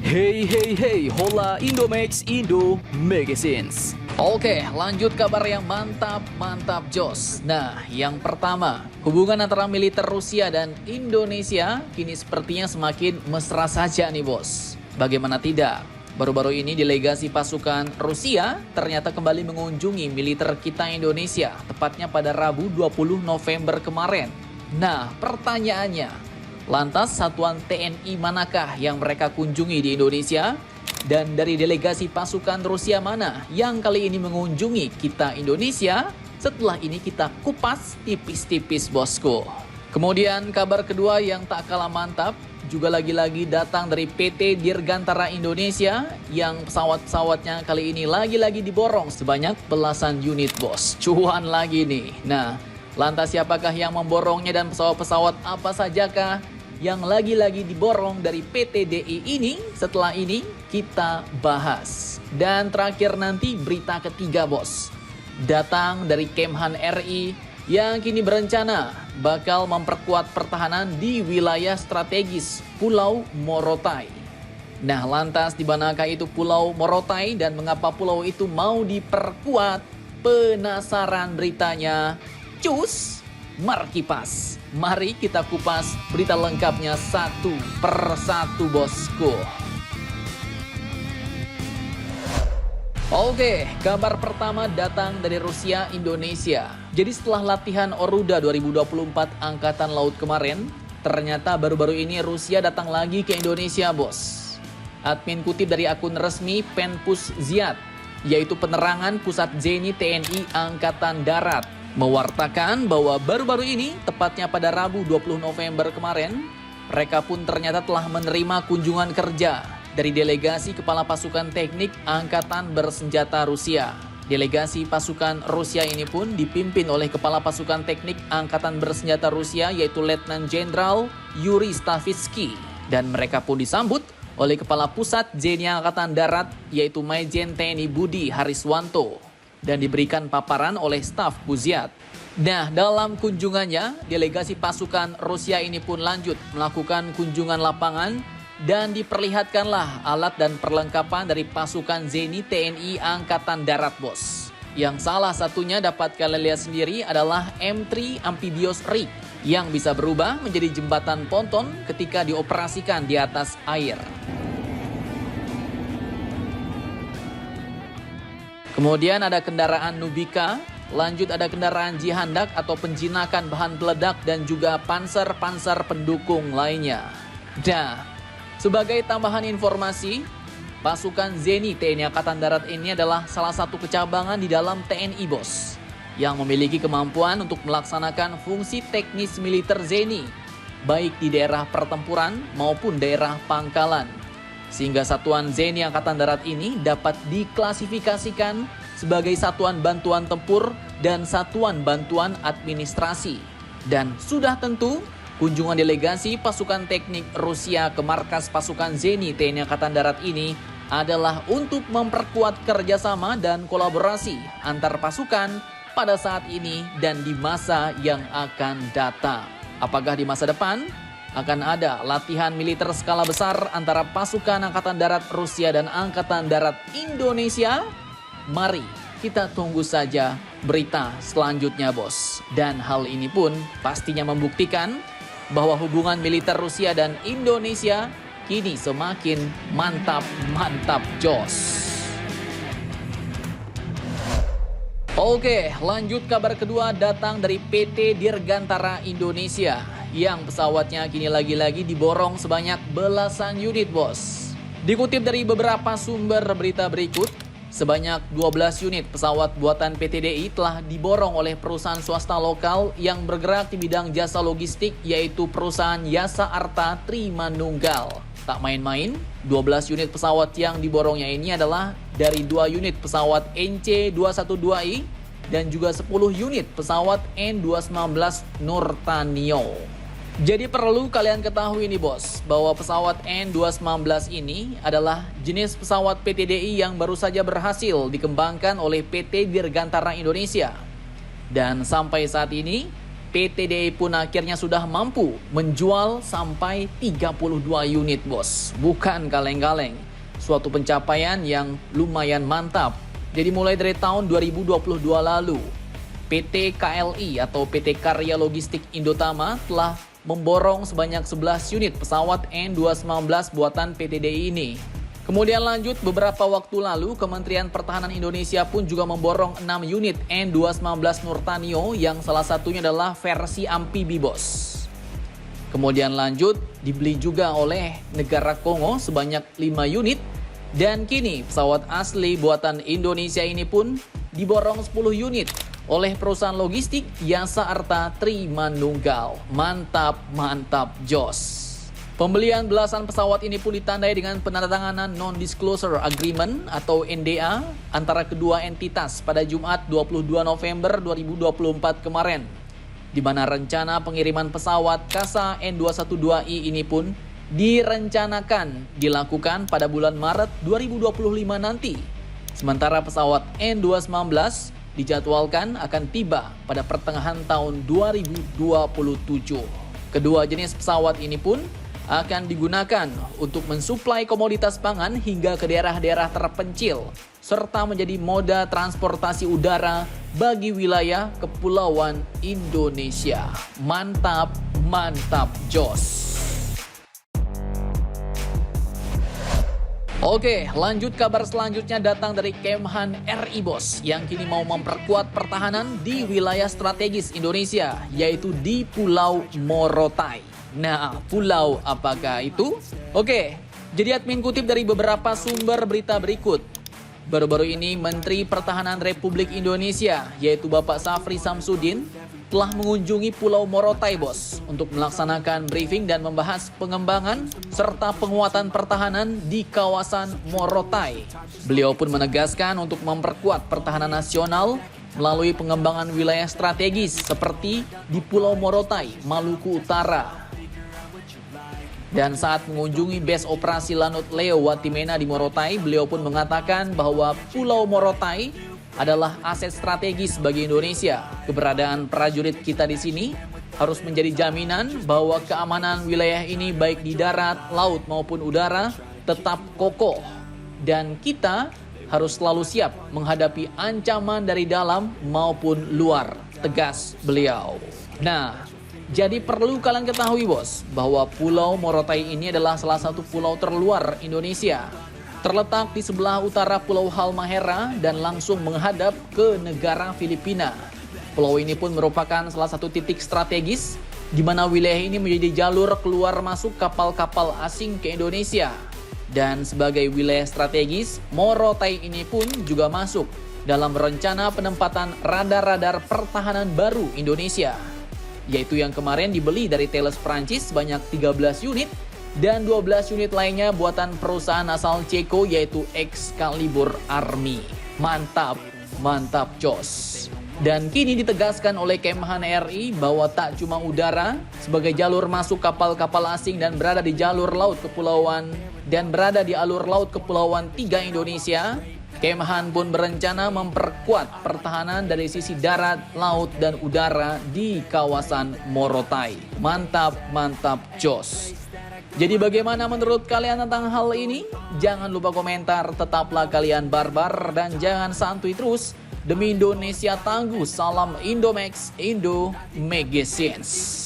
Hey, hola Indomax Indo Magazines. Oke, lanjut kabar yang mantap jos. Nah, yang pertama, hubungan antara militer Rusia dan Indonesia kini sepertinya semakin mesra saja nih bos. Bagaimana tidak? Baru-baru ini delegasi pasukan Rusia ternyata kembali mengunjungi militer kita Indonesia, tepatnya pada Rabu 20 November kemarin. Nah, pertanyaannya, lantas satuan TNI manakah yang mereka kunjungi di Indonesia? Dan dari delegasi pasukan Rusia mana yang kali ini mengunjungi kita Indonesia? Setelah ini kita kupas tipis-tipis bosku. Kemudian kabar kedua yang tak kalah mantap juga lagi-lagi datang dari PT Dirgantara Indonesia yang pesawat-pesawatnya kali ini lagi-lagi diborong sebanyak belasan unit bos. Cuan lagi nih. Nah, lantas siapakah yang memborongnya dan pesawat-pesawat apa sajakah yang lagi-lagi diborong dari PT DI ini? Setelah ini kita bahas. Dan terakhir nanti berita ketiga bos, datang dari Kemhan RI yang kini berencana bakal memperkuat pertahanan di wilayah strategis Pulau Morotai. Nah, lantas di manakah itu Pulau Morotai dan mengapa pulau itu mau diperkuat? Penasaran beritanya? Cus, markipas. Mari kita kupas berita lengkapnya satu persatu bosku. Oke, kabar pertama datang dari Rusia Indonesia. Jadi setelah latihan Oruda 2024 Angkatan Laut kemarin, ternyata baru-baru ini Rusia datang lagi ke Indonesia bos. Admin kutip dari akun resmi Penpus Ziad, yaitu penerangan Pusat Zeni TNI Angkatan Darat, mewartakan bahwa baru-baru ini, tepatnya pada Rabu 20 November kemarin, mereka pun ternyata telah menerima kunjungan kerja dari delegasi Kepala Pasukan Teknik Angkatan Bersenjata Rusia. Delegasi pasukan Rusia ini pun dipimpin oleh Kepala Pasukan Teknik Angkatan Bersenjata Rusia yaitu Letnan Jenderal Yuri Stavitsky. Dan mereka pun disambut oleh Kepala Pusat Zeni Angkatan Darat yaitu Majen TNI Budi Hariswanto. Dan diberikan paparan oleh staf Buziat. Nah, dalam kunjungannya, delegasi pasukan Rusia ini pun lanjut melakukan kunjungan lapangan dan diperlihatkanlah alat dan perlengkapan dari pasukan Zeni TNI Angkatan Darat bos. Yang salah satunya dapat kalian lihat sendiri adalah M3 Amphibious Rig yang bisa berubah menjadi jembatan ponton ketika dioperasikan di atas air. Kemudian ada kendaraan Nubika, lanjut ada kendaraan Jihandak atau penjinakan bahan peledak dan juga panser-panser pendukung lainnya. Nah, sebagai tambahan informasi, pasukan Zeni TNI Angkatan Darat ini adalah salah satu kecabangan di dalam TNI bos, yang memiliki kemampuan untuk melaksanakan fungsi teknis militer Zeni, baik di daerah pertempuran maupun daerah pangkalan. Sehingga satuan Zeni Angkatan Darat ini dapat diklasifikasikan sebagai satuan bantuan tempur dan satuan bantuan administrasi. Dan sudah tentu, kunjungan delegasi pasukan teknik Rusia ke markas pasukan Zeni TNI Angkatan Darat ini adalah untuk memperkuat kerjasama dan kolaborasi antar pasukan pada saat ini dan di masa yang akan datang. Apakah di masa depan akan ada latihan militer skala besar antara pasukan Angkatan Darat Rusia dan Angkatan Darat Indonesia? Mari kita tunggu saja berita selanjutnya bos. Dan hal ini pun pastinya membuktikan bahwa hubungan militer Rusia dan Indonesia kini semakin mantap jos. Oke, lanjut kabar kedua datang dari PT Dirgantara Indonesia yang pesawatnya kini lagi-lagi diborong sebanyak belasan unit bos. Dikutip dari beberapa sumber berita berikut, sebanyak 12 unit pesawat buatan PT DI telah diborong oleh perusahaan swasta lokal yang bergerak di bidang jasa logistik yaitu perusahaan Yasa Arta Trimanunggal. Tak main-main, 12 unit pesawat yang diborongnya ini adalah dari 2 unit pesawat NC212I dan juga 10 unit pesawat N219 Nurtanio. Jadi perlu kalian ketahui nih bos, bahwa pesawat N219 ini adalah jenis pesawat PT DI yang baru saja berhasil dikembangkan oleh PT Dirgantara Indonesia. Dan sampai saat ini, PTDI pun akhirnya sudah mampu menjual sampai 32 unit, bos. Bukan kaleng-kaleng. Suatu pencapaian yang lumayan mantap. Jadi mulai dari tahun 2022 lalu, PT KLI atau PT Karya Logistik Indotama telah memborong sebanyak 11 unit pesawat N219 buatan PTDI ini. Kemudian lanjut, beberapa waktu lalu Kementerian Pertahanan Indonesia pun juga memborong 6 unit N219 Nurtanio yang salah satunya adalah versi amfibi, bos. Kemudian lanjut, dibeli juga oleh negara Kongo sebanyak 5 unit. Dan kini pesawat asli buatan Indonesia ini pun diborong 10 unit oleh perusahaan logistik Yasa Arta Trimanunggal. Mantap, mantap, jos. Pembelian belasan pesawat ini pun ditandai dengan penandatanganan Non-Disclosure Agreement atau NDA antara kedua entitas pada Jumat 22 November 2024 kemarin, di mana rencana pengiriman pesawat KASA N212I ini pun direncanakan dilakukan pada bulan Maret 2025 nanti. Sementara pesawat N219 dijadwalkan akan tiba pada pertengahan tahun 2027. Kedua jenis pesawat ini pun akan digunakan untuk mensuplai komoditas pangan hingga ke daerah-daerah terpencil, serta menjadi moda transportasi udara bagi wilayah kepulauan Indonesia. Mantap, mantap, jos. Oke, lanjut kabar selanjutnya datang dari Kemhan RI, bos, yang kini mau memperkuat pertahanan di wilayah strategis Indonesia, yaitu di Pulau Morotai. Nah, pulau apakah itu? Oke, jadi admin kutip dari beberapa sumber berita berikut. Baru-baru ini Menteri Pertahanan Republik Indonesia, yaitu Bapak Safri Samsudin, telah mengunjungi Pulau Morotai, bos, untuk melaksanakan briefing dan membahas pengembangan serta penguatan pertahanan di kawasan Morotai. Beliau pun menegaskan untuk memperkuat pertahanan nasional melalui pengembangan wilayah strategis seperti di Pulau Morotai, Maluku Utara. Dan saat mengunjungi base operasi Lanut Leo Watimena di Morotai, beliau pun mengatakan bahwa Pulau Morotai adalah aset strategis bagi Indonesia. Keberadaan prajurit kita di sini harus menjadi jaminan bahwa keamanan wilayah ini baik di darat, laut maupun udara tetap kokoh. Dan kita harus selalu siap menghadapi ancaman dari dalam maupun luar, tegas beliau. Nah, jadi perlu kalian ketahui, bos, bahwa Pulau Morotai ini adalah salah satu pulau terluar Indonesia. Terletak di sebelah utara Pulau Halmahera dan langsung menghadap ke negara Filipina. Pulau ini pun merupakan salah satu titik strategis di mana wilayah ini menjadi jalur keluar masuk kapal-kapal asing ke Indonesia. Dan sebagai wilayah strategis, Morotai ini pun juga masuk dalam rencana penempatan radar-radar pertahanan baru Indonesia, yaitu yang kemarin dibeli dari Thales Prancis sebanyak 13 unit dan 12 unit lainnya buatan perusahaan asal Ceko yaitu Excalibur Army. Mantap, mantap, jos. Dan kini ditegaskan oleh Kemhan RI bahwa tak cuma udara sebagai jalur masuk kapal-kapal asing dan berada di jalur laut kepulauan dan berada di alur laut kepulauan 3 Indonesia, Kemhan pun berencana memperkuat pertahanan dari sisi darat, laut, dan udara di kawasan Morotai. Mantap, mantap, jos. Jadi bagaimana menurut kalian tentang hal ini? Jangan lupa komentar, tetaplah kalian barbar, dan jangan santuy terus. Demi Indonesia tangguh, salam Indomax, Indo Magazines.